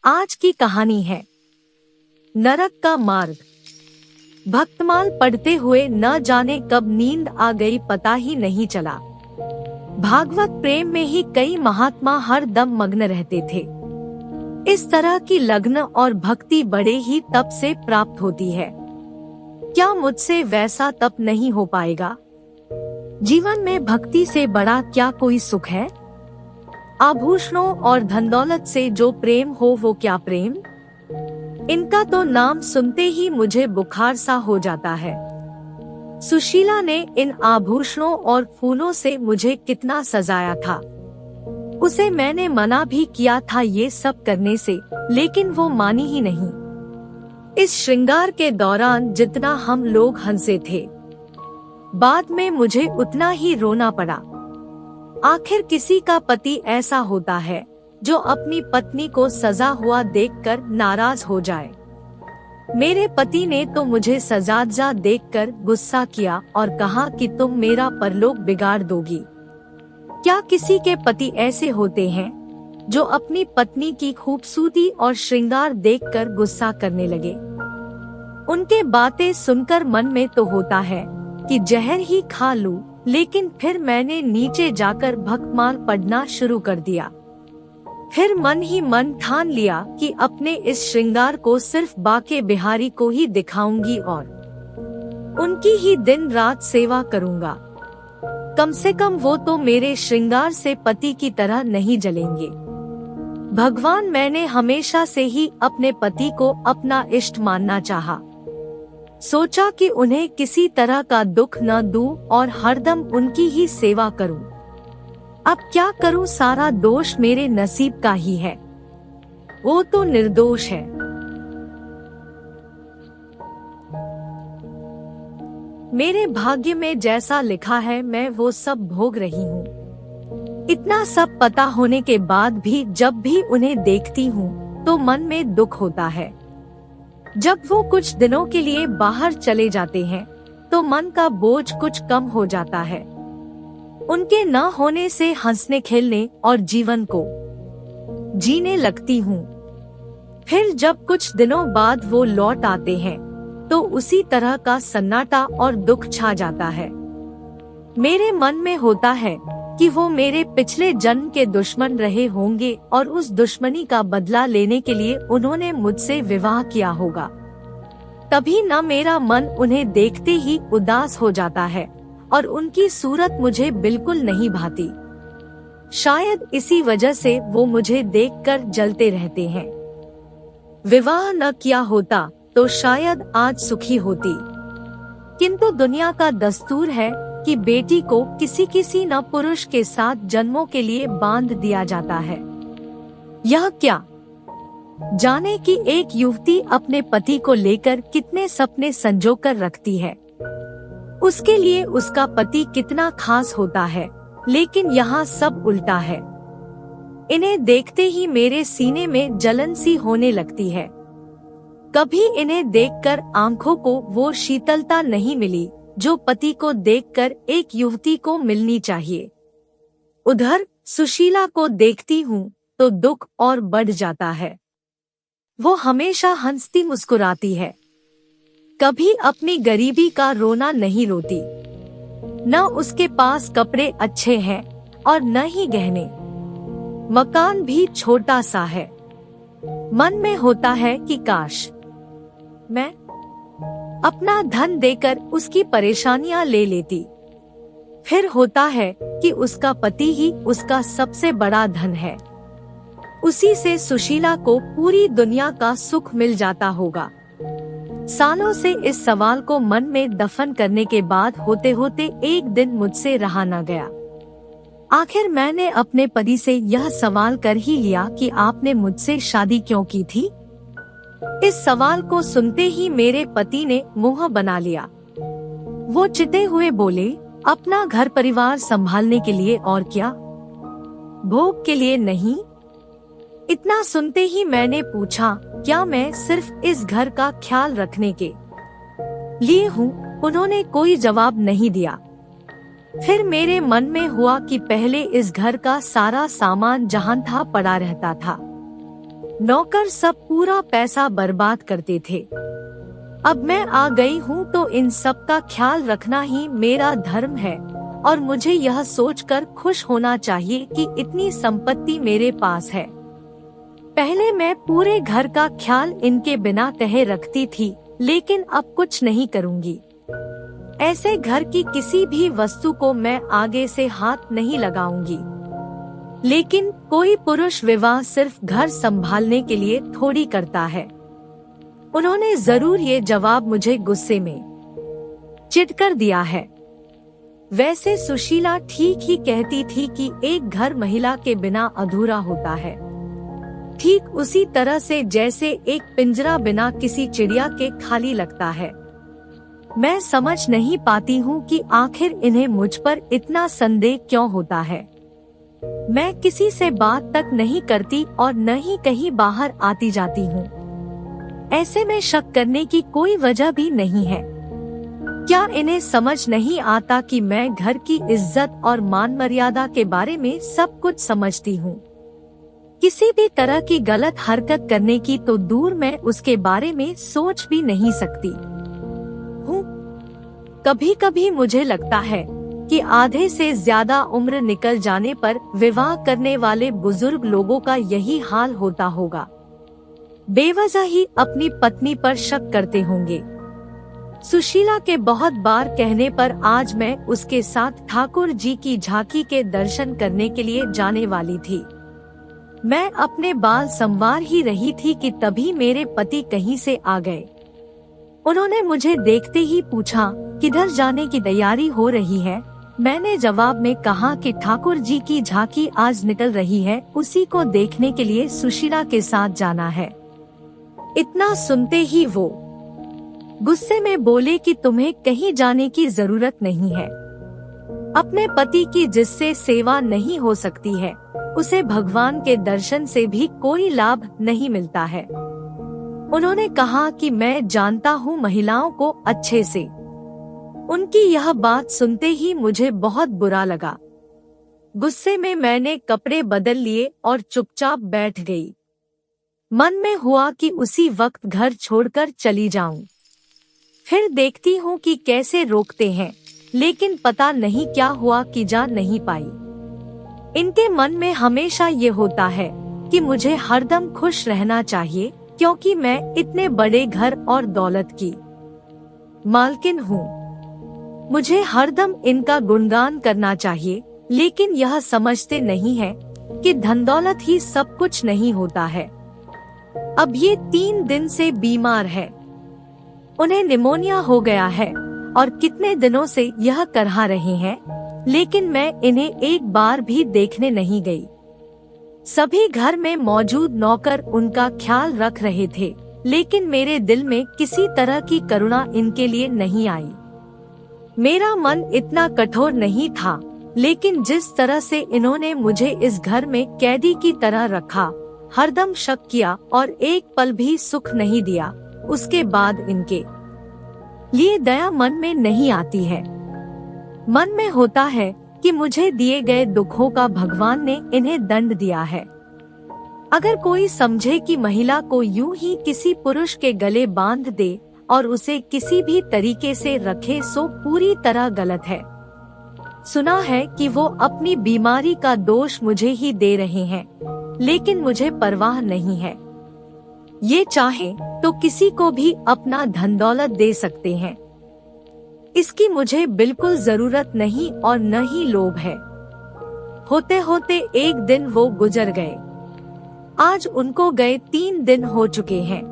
आज की कहानी है नरक का मार्ग। भक्तमाल पढ़ते हुए न जाने कब नींद आ गई पता ही नहीं चला। भागवत प्रेम में ही कई महात्मा हर दम मग्न रहते थे। इस तरह की लग्न और भक्ति बड़े ही तप से प्राप्त होती है। क्या मुझसे वैसा तप नहीं हो पाएगा? जीवन में भक्ति से बड़ा क्या कोई सुख है? आभूषणों और धन दौलत से जो प्रेम हो वो क्या प्रेम? इनका तो नाम सुनते ही मुझे बुखार सा हो जाता है। सुशीला ने इन आभूषणों और फूलों से मुझे कितना सजाया था। उसे मैंने मना भी किया था ये सब करने से, लेकिन वो मानी ही नहीं। इस श्रृंगार के दौरान जितना हम लोग हंसे थे, बाद में मुझे उतना ही रोना पड़ा। आखिर किसी का पति ऐसा होता है जो अपनी पत्नी को सजा हुआ देखकर नाराज हो जाए। मेरे पति ने तो मुझे सजा देखकर गुस्सा किया और कहा कि तुम मेरा परलोक बिगाड़ दोगी। क्या किसी के पति ऐसे होते हैं जो अपनी पत्नी की खूबसूरती और श्रृंगार देखकर गुस्सा करने लगे? उनके बातें सुनकर मन में तो होता है कि जहर ही खा लूं, लेकिन फिर मैंने नीचे जाकर भक्तमाल पढ़ना शुरू कर दिया। फिर मन ही मन ठान लिया कि अपने इस श्रृंगार को सिर्फ बाके बिहारी को ही दिखाऊंगी और उनकी ही दिन रात सेवा करूंगा। कम से कम वो तो मेरे श्रृंगार से पति की तरह नहीं जलेंगे। भगवान, मैंने हमेशा से ही अपने पति को अपना इष्ट मानना चाहा। सोचा कि उन्हें किसी तरह का दुख न दूं और हरदम उनकी ही सेवा करूं। अब क्या करूं, सारा दोष मेरे नसीब का ही है। वो तो निर्दोष है। मेरे भाग्य में जैसा लिखा है मैं वो सब भोग रही हूँ। इतना सब पता होने के बाद भी जब भी उन्हें देखती हूँ तो मन में दुख होता है। जब वो कुछ दिनों के लिए बाहर चले जाते हैं तो मन का बोझ कुछ कम हो जाता है। उनके न होने से हंसने खेलने और जीवन को जीने लगती हूँ। फिर जब कुछ दिनों बाद वो लौट आते हैं तो उसी तरह का सन्नाटा और दुख छा जाता है। मेरे मन में होता है कि वो मेरे पिछले जन्म के दुश्मन रहे होंगे और उस दुश्मनी का बदला लेने के लिए उन्होंने मुझसे विवाह किया होगा। तभी न मेरा मन उन्हें देखते ही उदास हो जाता है और उनकी सूरत मुझे बिल्कुल नहीं भाती। शायद इसी वजह से वो मुझे देखकर जलते रहते हैं। विवाह न किया होता तो शायद आज सुखी होती, किंतु दुनिया का दस्तूर है कि बेटी को किसी न पुरुष के साथ जन्मों के लिए बांध दिया जाता है। यह क्या जाने कि एक युवती अपने पति को लेकर कितने सपने संजोकर रखती है। उसके लिए उसका पति कितना खास होता है, लेकिन यहाँ सब उल्टा है। इन्हें देखते ही मेरे सीने में जलन सी होने लगती है। कभी इन्हें देखकर आंखों को वो शीतलता नहीं मिली जो पति को देखकर एक युवती को मिलनी चाहिए। उधर सुशीला को देखती हूँ तो दुख और बढ़ जाता है। वो हमेशा हंसती मुस्कुराती है, कभी अपनी गरीबी का रोना नहीं रोती। न उसके पास कपड़े अच्छे हैं और न ही गहने। मकान भी छोटा सा है। मन में होता है कि काश मैं अपना धन देकर उसकी परेशानियां ले लेती। फिर होता है कि उसका पति ही उसका सबसे बड़ा धन है। उसी से सुशीला को पूरी दुनिया का सुख मिल जाता होगा। सालों से इस सवाल को मन में दफन करने के बाद होते होते एक दिन मुझसे रहा न गया। आखिर मैंने अपने पति से यह सवाल कर ही लिया कि आपने मुझसे शादी क्यों की थी। इस सवाल को सुनते ही मेरे पति ने मुंह बना लिया। वो चिते हुए बोले, अपना घर परिवार संभालने के लिए और क्या, भोग के लिए नहीं। इतना सुनते ही मैंने पूछा, क्या मैं सिर्फ इस घर का ख्याल रखने के लिए हूँ? उन्होंने कोई जवाब नहीं दिया। फिर मेरे मन में हुआ कि पहले इस घर का सारा सामान जहाँ था पड़ा रहता था, नौकर सब पूरा पैसा बर्बाद करते थे। अब मैं आ गई हूँ तो इन सब का ख्याल रखना ही मेरा धर्म है और मुझे यह सोचकर खुश होना चाहिए कि इतनी संपत्ति मेरे पास है। पहले मैं पूरे घर का ख्याल इनके बिना कहे रखती थी, लेकिन अब कुछ नहीं करूँगी। ऐसे घर की किसी भी वस्तु को मैं आगे से हाथ नहीं लगाऊंगी। लेकिन कोई पुरुष विवाह सिर्फ घर संभालने के लिए थोड़ी करता है। उन्होंने जरूर ये जवाब मुझे गुस्से में चिढ़कर दिया है। वैसे सुशीला ठीक ही कहती थी कि एक घर महिला के बिना अधूरा होता है, ठीक उसी तरह से जैसे एक पिंजरा बिना किसी चिड़िया के खाली लगता है। मैं समझ नहीं पाती हूँ कि आखिर इन्हें मुझ पर इतना संदेह क्यों होता है। मैं किसी से बात तक नहीं करती और न ही कहीं बाहर आती जाती हूँ। ऐसे में शक करने की कोई वजह भी नहीं है। क्या इन्हें समझ नहीं आता कि मैं घर की इज्जत और मान मर्यादा के बारे में सब कुछ समझती हूँ। किसी भी तरह की गलत हरकत करने की तो दूर, मैं उसके बारे में सोच भी नहीं सकती हूँ। कभी कभी मुझे लगता है कि आधे से ज्यादा उम्र निकल जाने पर विवाह करने वाले बुजुर्ग लोगों का यही हाल होता होगा। बेवजह ही अपनी पत्नी पर शक करते होंगे। सुशीला के बहुत बार कहने पर आज मैं उसके साथ ठाकुर जी की झांकी के दर्शन करने के लिए जाने वाली थी। मैं अपने बाल संवार ही रही थी कि तभी मेरे पति कहीं से आ गए। उन्होंने मुझे देखते ही पूछा, किधर जाने की तैयारी हो रही है? मैंने जवाब में कहा कि ठाकुर जी की झांकी आज निकल रही है, उसी को देखने के लिए सुशीला के साथ जाना है। इतना सुनते ही वो गुस्से में बोले कि तुम्हें कहीं जाने की जरूरत नहीं है। अपने पति की जिससे सेवा नहीं हो सकती है, उसे भगवान के दर्शन से भी कोई लाभ नहीं मिलता है। उन्होंने कहा कि मैं जानता हूँ महिलाओं को अच्छे से। उनकी यह बात सुनते ही मुझे बहुत बुरा लगा। गुस्से में मैंने कपड़े बदल लिए और चुपचाप बैठ गई। मन में हुआ कि उसी वक्त घर छोड़कर चली जाऊं। फिर देखती हूँ कि कैसे रोकते हैं, लेकिन पता नहीं क्या हुआ कि जा नहीं पाई। इनके मन में हमेशा ये होता है कि मुझे हरदम खुश रहना चाहिए, क्योंकि मैं इतने बड़े घर और दौलत की मालकिन हूँ। मुझे हरदम इनका गुणगान करना चाहिए, लेकिन यह समझते नहीं है कि धन दौलत ही सब कुछ नहीं होता है। अब ये 3 दिन से बीमार है। उन्हें निमोनिया हो गया है और कितने दिनों से यह करहा रहे हैं, लेकिन मैं इन्हें एक बार भी देखने नहीं गई। सभी घर में मौजूद नौकर उनका ख्याल रख रहे थे, लेकिन मेरे दिल में किसी तरह की करुणा इनके लिए नहीं आई। मेरा मन इतना कठोर नहीं था, लेकिन जिस तरह से इन्होंने मुझे इस घर में कैदी की तरह रखा, हरदम शक किया और एक पल भी सुख नहीं दिया, उसके बाद इनके लिए दया मन में नहीं आती है। मन में होता है कि मुझे दिए गए दुखों का भगवान ने इन्हें दंड दिया है। अगर कोई समझे कि महिला को यूं ही किसी पुरुष के गले बांध दे और उसे किसी भी तरीके से रखे, सो पूरी तरह गलत है। सुना है कि वो अपनी बीमारी का दोष मुझे ही दे रहे हैं, लेकिन मुझे परवाह नहीं है। ये चाहे तो किसी को भी अपना धन दौलत दे सकते हैं। इसकी मुझे बिल्कुल जरूरत नहीं और न ही लोभ है। होते होते एक दिन वो गुजर गए। आज उनको गए 3 दिन हो चुके हैं।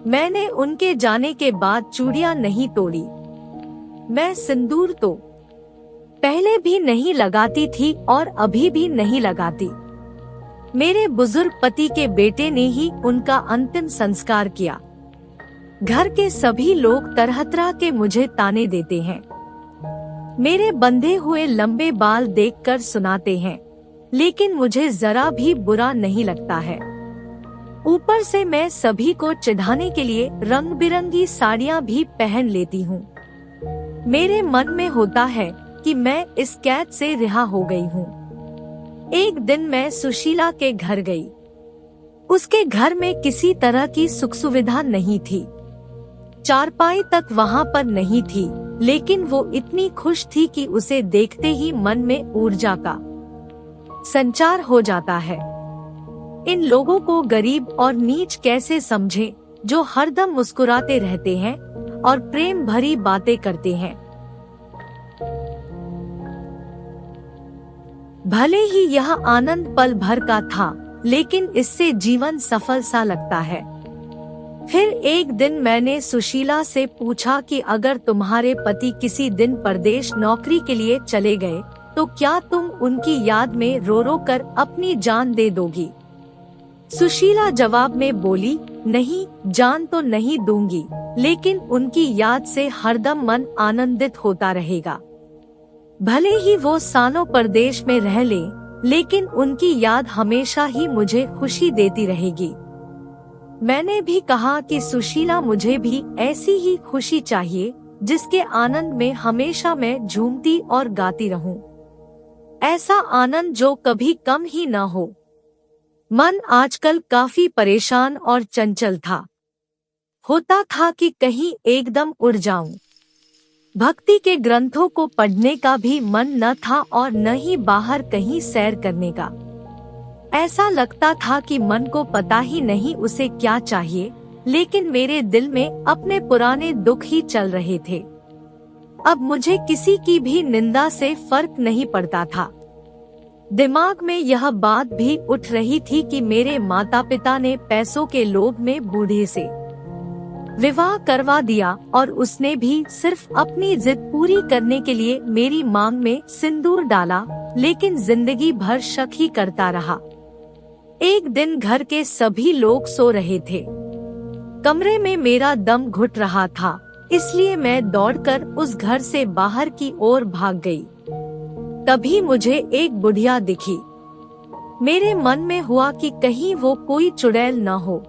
मैंने उनके जाने के बाद चूड़ियां नहीं तोड़ी। मैं सिंदूर तो पहले भी नहीं लगाती थी और अभी भी नहीं लगाती। मेरे बुजुर्ग पति के बेटे ने ही उनका अंतिम संस्कार किया। घर के सभी लोग तरह तरह के मुझे ताने देते हैं। मेरे बंधे हुए लंबे बाल देखकर सुनाते हैं, लेकिन मुझे जरा भी बुरा नहीं लगता है। ऊपर से मैं सभी को चिढ़ाने के लिए रंग बिरंगी साड़ियाँ भी पहन लेती हूँ। मेरे मन में होता है कि मैं इस कैद से रिहा हो गई हूँ। एक दिन मैं सुशीला के घर गई। उसके घर में किसी तरह की सुख सुविधा नहीं थी, चारपाई तक वहाँ पर नहीं थी, लेकिन वो इतनी खुश थी कि उसे देखते ही मन में ऊर्जा का संचार हो जाता है। इन लोगों को गरीब और नीच कैसे समझें, जो हरदम मुस्कुराते रहते हैं और प्रेम भरी बातें करते हैं। भले ही यह आनंद पल भर का था, लेकिन इससे जीवन सफल सा लगता है। फिर एक दिन मैंने सुशीला से पूछा कि अगर तुम्हारे पति किसी दिन परदेश नौकरी के लिए चले गए, तो क्या तुम उनकी याद में रो रो कर अपनी जान दे दोगी? सुशीला जवाब में बोली, नहीं, जान तो नहीं दूंगी, लेकिन उनकी याद से हरदम मन आनंदित होता रहेगा। भले ही वो सालों परदेश में रह ले, लेकिन उनकी याद हमेशा ही मुझे खुशी देती रहेगी। मैंने भी कहा कि सुशीला, मुझे भी ऐसी ही खुशी चाहिए, जिसके आनंद में हमेशा मैं झूमती और गाती रहूं। ऐसा आनंद जो कभी कम ही न हो। मन आजकल काफी परेशान और चंचल था। होता था कि कहीं एकदम उड़ जाऊं। भक्ति के ग्रंथों को पढ़ने का भी मन न था और न ही बाहर कहीं सैर करने का। ऐसा लगता था कि मन को पता ही नहीं उसे क्या चाहिए, लेकिन मेरे दिल में अपने पुराने दुख ही चल रहे थे। अब मुझे किसी की भी निंदा से फर्क नहीं पड़ता था। दिमाग में यह बात भी उठ रही थी कि मेरे माता पिता ने पैसों के लोभ में बूढ़े से विवाह करवा दिया और उसने भी सिर्फ अपनी जिद पूरी करने के लिए मेरी मांग में सिंदूर डाला, लेकिन जिंदगी भर शक ही करता रहा। एक दिन घर के सभी लोग सो रहे थे। कमरे में मेरा दम घुट रहा था, इसलिए मैं दौड़कर उस घर से बाहर की ओर भाग गई। तभी मुझे एक बुढ़िया दिखी। मेरे मन में हुआ कि कहीं वो कोई चुड़ैल न हो।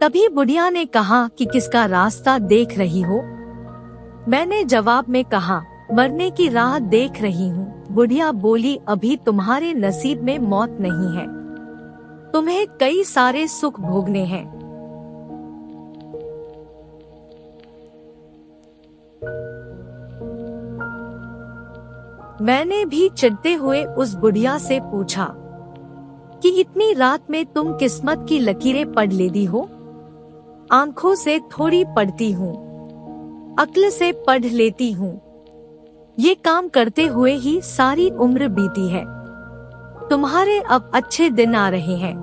तभी बुढ़िया ने कहा कि किसका रास्ता देख रही हो? मैंने जवाब में कहा, मरने की राह देख रही हूँ। बुढ़िया बोली, अभी तुम्हारे नसीब में मौत नहीं है, तुम्हें कई सारे सुख भोगने हैं। मैंने भी चिढ़ते हुए उस बुढ़िया से पूछा कि इतनी रात में तुम किस्मत की लकीरें पढ़ लेती हो? आंखों से थोड़ी पढ़ती हूँ, अक्ल से पढ़ लेती हूँ। ये काम करते हुए ही सारी उम्र बीती है। तुम्हारे अब अच्छे दिन आ रहे हैं।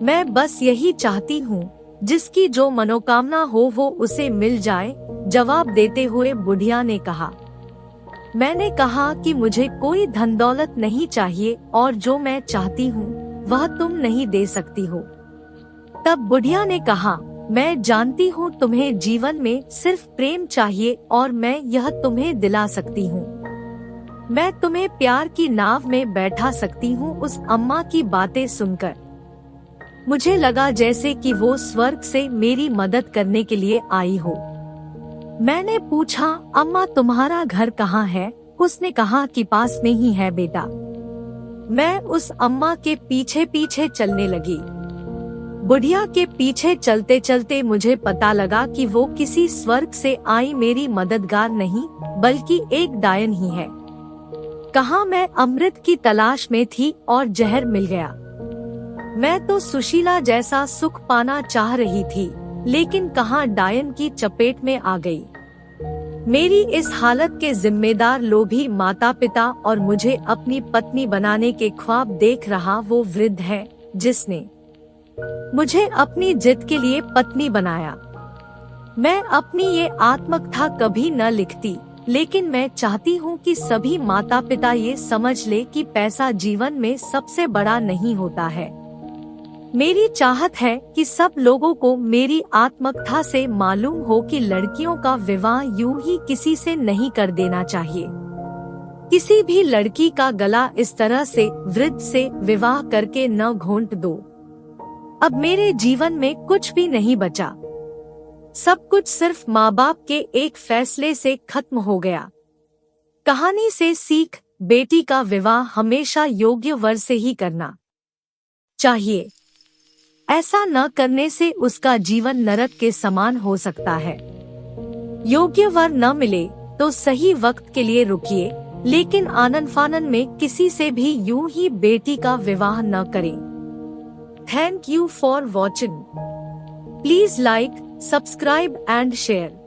मैं बस यही चाहती हूँ, जिसकी जो मनोकामना हो वो उसे मिल जाए, जवाब देते हुए बुढ़िया ने कहा। मैंने कहा कि मुझे कोई धन दौलत नहीं चाहिए और जो मैं चाहती हूँ वह तुम नहीं दे सकती हो। तब बुढ़िया ने कहा, मैं जानती हूँ तुम्हें जीवन में सिर्फ प्रेम चाहिए और मैं यह तुम्हें दिला सकती हूँ। मैं तुम्हें प्यार की नाव में बैठा सकती हूँ। उस अम्मा की बातें सुनकर मुझे लगा जैसे कि वो स्वर्ग से मेरी मदद करने के लिए आई हो। मैंने पूछा, अम्मा तुम्हारा घर कहाँ है? उसने कहा कि पास में ही है बेटा। मैं उस अम्मा के पीछे पीछे चलने लगी। बुढ़िया के पीछे चलते चलते मुझे पता लगा कि वो किसी स्वर्ग से आई मेरी मददगार नहीं, बल्कि एक डायन ही है। कहाँ मैं अमृत की तलाश में थी और जहर मिल गया। मैं तो सुशीला जैसा सुख पाना चाह रही थी, लेकिन कहाँ डायन की चपेट में आ गई। मेरी इस हालत के जिम्मेदार लोभी माता पिता और मुझे अपनी पत्नी बनाने के ख्वाब देख रहा वो वृद्ध है, जिसने मुझे अपनी जिद के लिए पत्नी बनाया। मैं अपनी ये आत्मकथा कभी न लिखती, लेकिन मैं चाहती हूँ कि सभी माता पिता ये समझ ले कि पैसा जीवन में सबसे बड़ा नहीं होता है। मेरी चाहत है कि सब लोगों को मेरी आत्मकथा से मालूम हो कि लड़कियों का विवाह यूं ही किसी से नहीं कर देना चाहिए। किसी भी लड़की का गला इस तरह से वृद्ध से विवाह करके न घोंट दो। अब मेरे जीवन में कुछ भी नहीं बचा। सब कुछ सिर्फ माँ बाप के एक फैसले से खत्म हो गया। कहानी से सीख, बेटी का विवाह हमेशा योग्य वर से ही करना चाहिए। ऐसा न करने से उसका जीवन नरक के समान हो सकता है। योग्य वर न मिले तो सही वक्त के लिए रुकिए, लेकिन आनन फानन में किसी से भी यूं ही बेटी का विवाह न करें। Thank you for watching. Please like, subscribe and share.